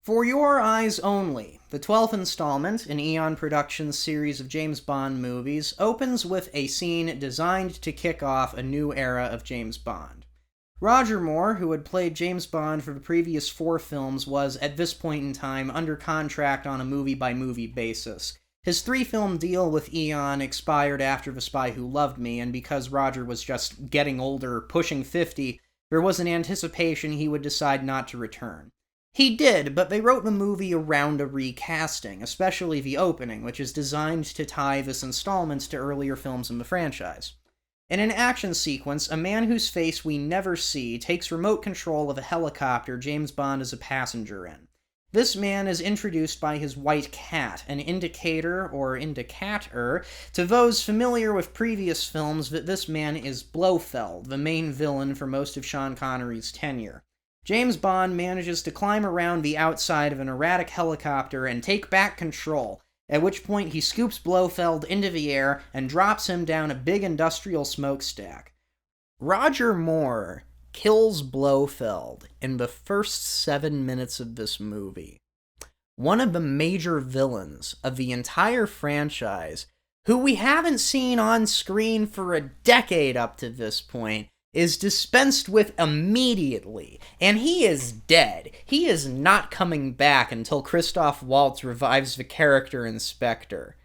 For Your Eyes Only, the 12th installment in Eon Productions' series of James Bond movies, opens with a scene designed to kick off a new era of James Bond. Roger Moore, who had played James Bond for the previous 4 films, was, at this point in time, under contract on a movie-by-movie basis. His 3-film deal with Eon expired after The Spy Who Loved Me, and because Roger was just getting older, pushing 50, there was an anticipation he would decide not to return. He did, but they wrote the movie around a recasting, especially the opening, which is designed to tie this installment to earlier films in the franchise. In an action sequence, a man whose face we never see takes remote control of a helicopter James Bond is a passenger in. This man is introduced by his white cat, an indicator, or indicator, to those familiar with previous films that this man is Blofeld, the main villain for most of Sean Connery's tenure. James Bond manages to climb around the outside of an erratic helicopter and take back control, at which point he scoops Blofeld into the air and drops him down a big industrial smokestack. Roger Moore kills Blofeld in the first 7 minutes of this movie. One of the major villains of the entire franchise, who we haven't seen on screen for a decade up to this point, is dispensed with immediately, and he is dead. He is not coming back until Christoph Waltz revives the character in Spectre.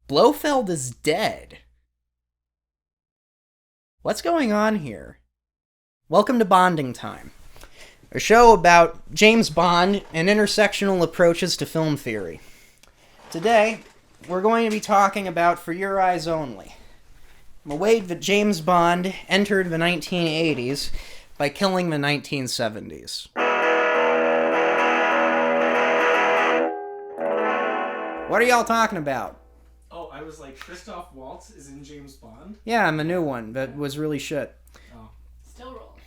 Blofeld is dead. What's going on here? Welcome to Bonding Time, a show about James Bond and intersectional approaches to film theory. Today, we're going to be talking about For Your Eyes Only, the way that James Bond entered the 1980s by killing the 1970s. What are y'all talking about? Oh, I was like, Christoph Waltz is in James Bond? Yeah, I'm a new one that was really shit. Oh. Still rolling.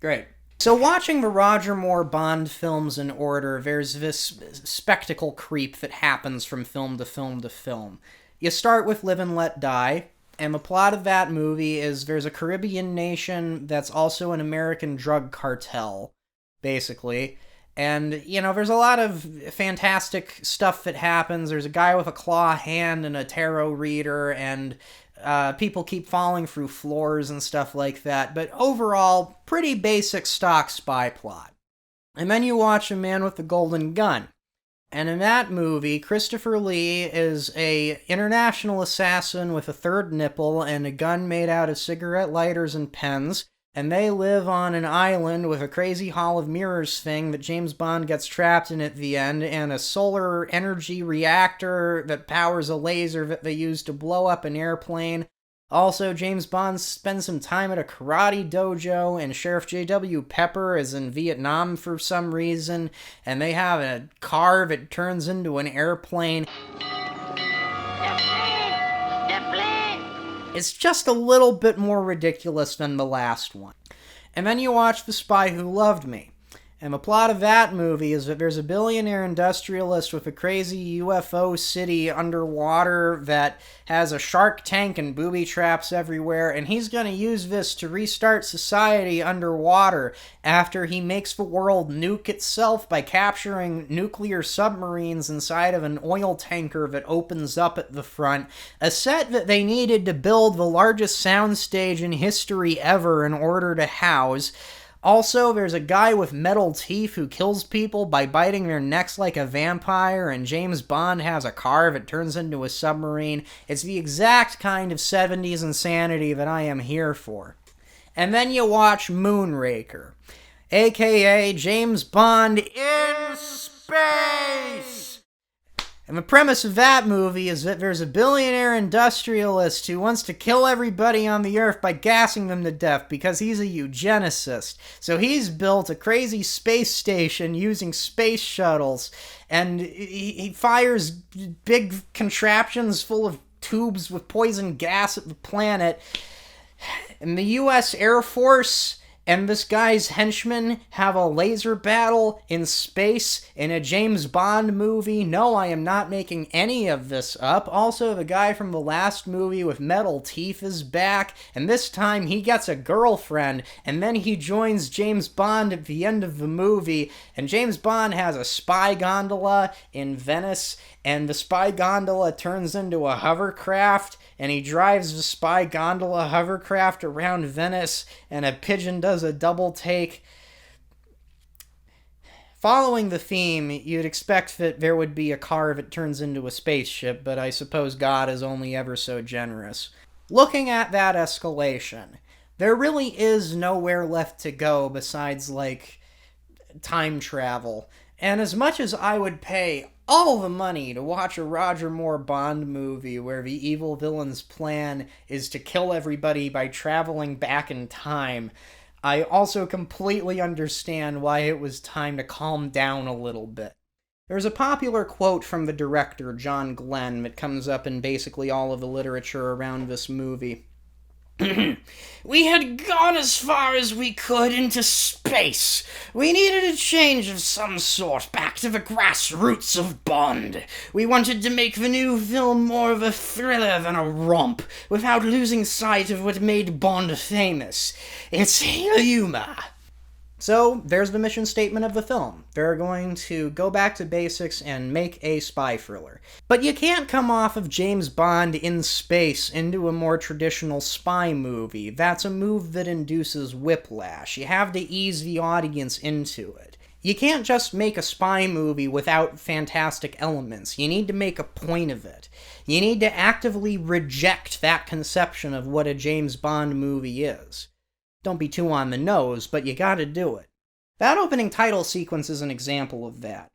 Great. So watching the Roger Moore Bond films in order, there's this spectacle creep that happens from film to film to film. You start with Live and Let Die, and the plot of that movie is there's a Caribbean nation that's also an American drug cartel, basically. And, you know, there's a lot of fantastic stuff that happens. There's a guy with a claw hand and a tarot reader, and people keep falling through floors and stuff like that. But overall, pretty basic stock spy plot. And then you watch A Man with the Golden Gun. And in that movie, Christopher Lee is a international assassin with a third nipple and a gun made out of cigarette lighters and pens, and they live on an island with a crazy Hall of Mirrors thing that James Bond gets trapped in at the end, and a solar energy reactor that powers a laser that they use to blow up an airplane. Also, James Bond spends some time at a karate dojo, and Sheriff J.W. Pepper is in Vietnam for some reason, and they have a car that turns into an airplane. It's just a little bit more ridiculous than the last one. And then you watch The Spy Who Loved Me. And the plot of that movie is that there's a billionaire industrialist with a crazy UFO city underwater that has a shark tank and booby traps everywhere, and he's going to use this to restart society underwater after he makes the world nuke itself by capturing nuclear submarines inside of an oil tanker that opens up at the front, a set that they needed to build the largest soundstage in history ever in order to house. Also, there's a guy with metal teeth who kills people by biting their necks like a vampire, and James Bond has a car that turns into a submarine. It's the exact kind of 70s insanity that I am here for. And then you watch Moonraker, aka James Bond in space! And the premise of that movie is that there's a billionaire industrialist who wants to kill everybody on the earth by gassing them to death because he's a eugenicist. So he's built a crazy space station using space shuttles, and he fires big contraptions full of tubes with poison gas at the planet. And the U.S. Air Force and this guy's henchmen have a laser battle in space in a James Bond movie. No, I am not making any of this up. Also, the guy from the last movie with metal teeth is back, and this time he gets a girlfriend, and then he joins James Bond at the end of the movie, and James Bond has a spy gondola in Venice, and the spy gondola turns into a hovercraft, and he drives the spy gondola hovercraft around Venice, and a pigeon does a double take. Following the theme, you'd expect that there would be a car that turns into a spaceship, but I suppose God is only ever so generous. Looking at that escalation, there really is nowhere left to go besides, like, time travel. And as much as I would pay all the money to watch a Roger Moore Bond movie where the evil villain's plan is to kill everybody by traveling back in time, I also completely understand why it was time to calm down a little bit. There's a popular quote from the director, John Glenn, that comes up in basically all of the literature around this movie. We had gone as far as we could into space. We needed a change of some sort, back to the grassroots of Bond. We wanted to make the new film more of a thriller than a romp, without losing sight of what made Bond famous. It's humor. So, there's the mission statement of the film. They're going to go back to basics and make a spy thriller. But you can't come off of James Bond in space into a more traditional spy movie. That's a move that induces whiplash. You have to ease the audience into it. You can't just make a spy movie without fantastic elements. You need to make a point of it. You need to actively reject that conception of what a James Bond movie is. Don't be too on the nose, but you gotta do it. That opening title sequence is an example of that.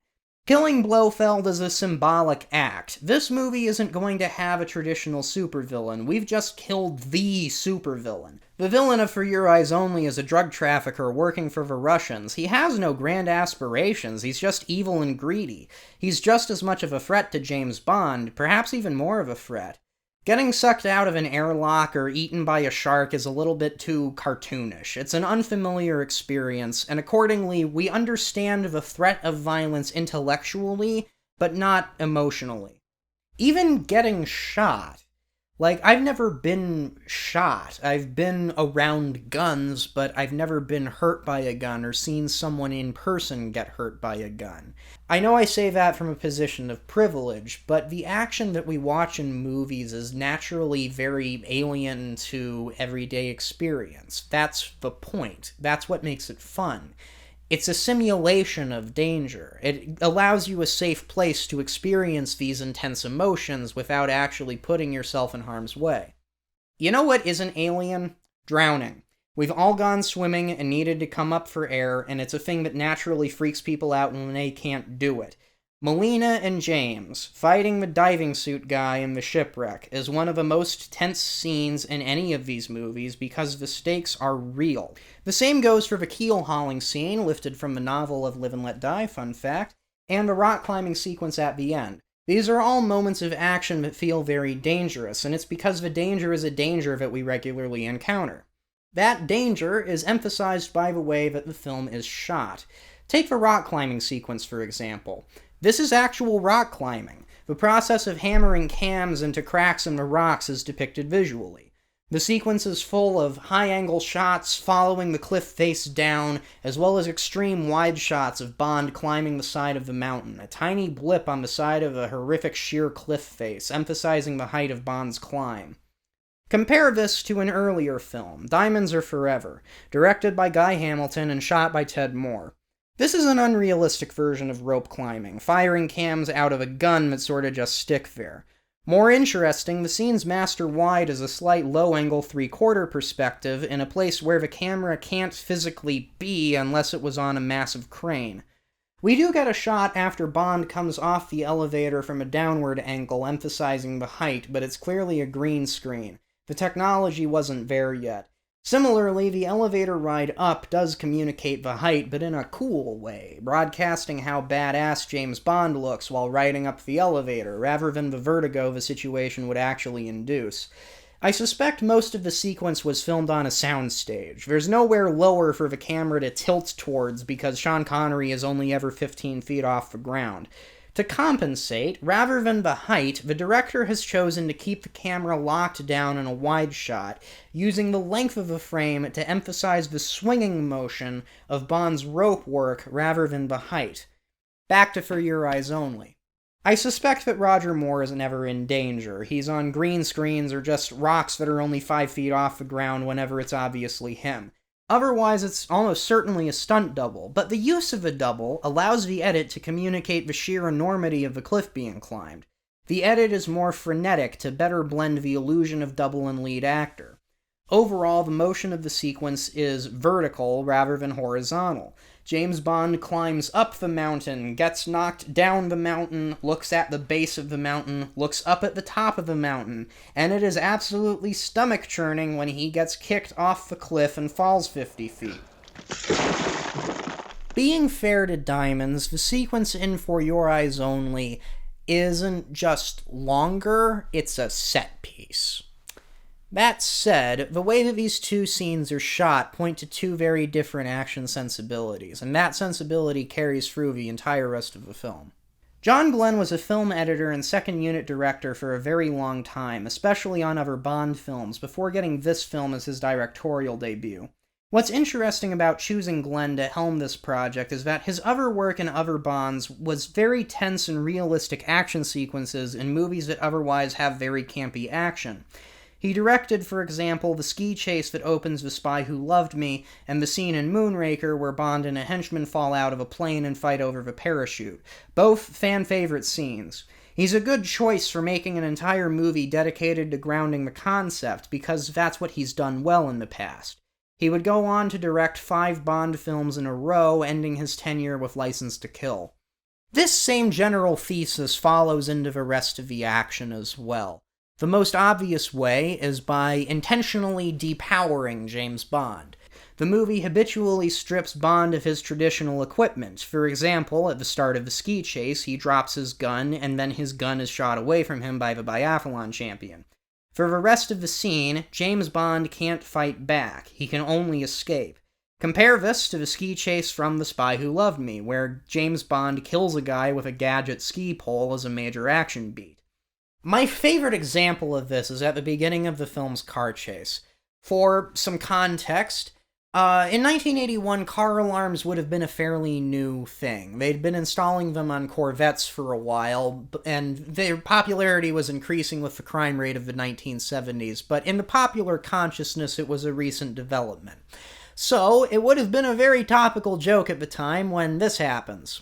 Killing Blofeld is a symbolic act. This movie isn't going to have a traditional supervillain. We've just killed the supervillain. The villain of For Your Eyes Only is a drug trafficker working for the Russians. He has no grand aspirations. He's just evil and greedy. He's just as much of a threat to James Bond, perhaps even more of a threat. Getting sucked out of an airlock or eaten by a shark is a little bit too cartoonish. It's an unfamiliar experience, and accordingly, we understand the threat of violence intellectually, but not emotionally. Even getting shot. Like, I've never been shot. I've been around guns, but I've never been hurt by a gun or seen someone in person get hurt by a gun. I know I say that from a position of privilege, but the action that we watch in movies is naturally very alien to everyday experience. That's the point. That's what makes it fun. It's a simulation of danger. It allows you a safe place to experience these intense emotions without actually putting yourself in harm's way. You know what isn't alien? Drowning. We've all gone swimming and needed to come up for air, and it's a thing that naturally freaks people out when they can't do it. Melina and James fighting the diving suit guy in the shipwreck is one of the most tense scenes in any of these movies because the stakes are real. The same goes for the keel hauling scene, lifted from the novel of Live and Let Die, fun fact, and the rock climbing sequence at the end. These are all moments of action that feel very dangerous, and it's because the danger is a danger that we regularly encounter. That danger is emphasized by the way that the film is shot. Take the rock climbing sequence, for example. This is actual rock climbing. The process of hammering cams into cracks in the rocks is depicted visually. The sequence is full of high-angle shots following the cliff face down, as well as extreme wide shots of Bond climbing the side of the mountain, a tiny blip on the side of a horrific sheer cliff face, emphasizing the height of Bond's climb. Compare this to an earlier film, Diamonds Are Forever, directed by Guy Hamilton and shot by Ted Moore. This is an unrealistic version of rope climbing, firing cams out of a gun that sorta just stick there. More interesting, the scene's master wide is a slight low-angle 3/4 perspective in a place where the camera can't physically be unless it was on a massive crane. We do get a shot after Bond comes off the elevator from a downward angle emphasizing the height, but it's clearly a green screen. The technology wasn't there yet. Similarly, the elevator ride up does communicate the height, but in a cool way, broadcasting how badass James Bond looks while riding up the elevator, rather than the vertigo the situation would actually induce. I suspect most of the sequence was filmed on a soundstage. There's nowhere lower for the camera to tilt towards because Sean Connery is only ever 15 feet off the ground. To compensate, rather than the height, the director has chosen to keep the camera locked down in a wide shot, using the length of the frame to emphasize the swinging motion of Bond's rope work rather than the height. Back to For Your Eyes Only. I suspect that Roger Moore is never in danger. He's on green screens or just rocks that are only 5 feet off the ground whenever it's obviously him. Otherwise, it's almost certainly a stunt double, but the use of a double allows the edit to communicate the sheer enormity of the cliff being climbed. The edit is more frenetic to better blend the illusion of double and lead actor. Overall, the motion of the sequence is vertical rather than horizontal. James Bond climbs up the mountain, gets knocked down the mountain, looks at the base of the mountain, looks up at the top of the mountain, and it is absolutely stomach-churning when he gets kicked off the cliff and falls 50 feet. Being fair to Diamonds, the sequence in For Your Eyes Only isn't just longer, it's a set piece. That said, the way that these two scenes are shot point to two very different action sensibilities, and that sensibility carries through the entire rest of the film. John Glenn was a film editor and second unit director for a very long time, especially on other Bond films, before getting this film as his directorial debut. What's interesting about choosing Glenn to helm this project is that his other work in other Bonds was very tense and realistic action sequences in movies that otherwise have very campy action. He directed, for example, the ski chase that opens The Spy Who Loved Me, and the scene in Moonraker where Bond and a henchman fall out of a plane and fight over the parachute. Both fan-favorite scenes. He's a good choice for making an entire movie dedicated to grounding the concept, because that's what he's done well in the past. He would go on to direct 5 Bond films in a row, ending his tenure with License to Kill. This same general thesis follows into the rest of the action as well. The most obvious way is by intentionally depowering James Bond. The movie habitually strips Bond of his traditional equipment. For example, at the start of the ski chase, he drops his gun, and then his gun is shot away from him by the biathlon champion. For the rest of the scene, James Bond can't fight back. He can only escape. Compare this to the ski chase from The Spy Who Loved Me, where James Bond kills a guy with a gadget ski pole as a major action beat. My favorite example of this is at the beginning of the film's car chase. For some context, in 1981, car alarms would have been a fairly new thing. They'd been installing them on Corvettes for a while, and their popularity was increasing with the crime rate of the 1970s, but in the popular consciousness, it was a recent development. So, it would have been a very topical joke at the time when this happens.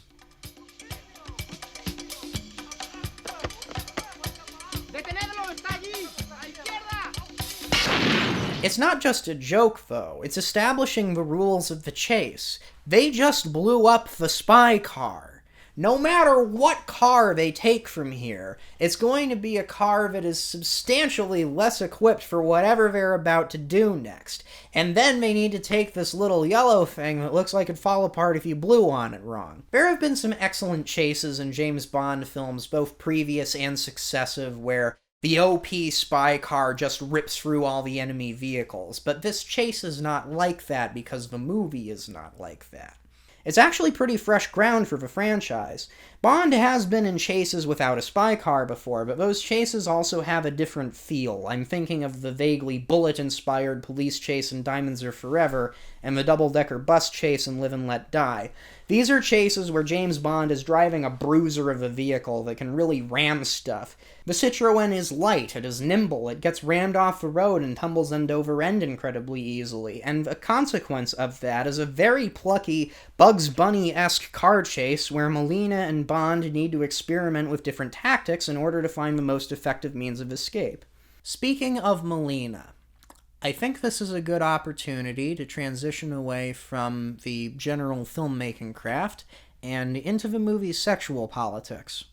It's not just a joke, though. It's establishing the rules of the chase. They just blew up the spy car. No matter what car they take from here, it's going to be a car that is substantially less equipped for whatever they're about to do next. And then they need to take this little yellow thing that looks like it'd fall apart if you blew on it wrong. There have been some excellent chases in James Bond films, both previous and successive, where the OP spy car just rips through all the enemy vehicles, but this chase is not like that because the movie is not like that. It's actually pretty fresh ground for the franchise. Bond has been in chases without a spy car before, but those chases also have a different feel. I'm thinking of the vaguely bullet-inspired police chase in Diamonds Are Forever, and the double-decker bus chase in Live and Let Die. These are chases where James Bond is driving a bruiser of a vehicle that can really ram stuff. The Citroën is light, it is nimble, it gets rammed off the road and tumbles end over end incredibly easily, and a consequence of that is a very plucky, Bugs Bunny-esque car chase where Melina and Bond need to experiment with different tactics in order to find the most effective means of escape. Speaking of Melina, I think this is a good opportunity to transition away from the general filmmaking craft and into the movie's sexual politics.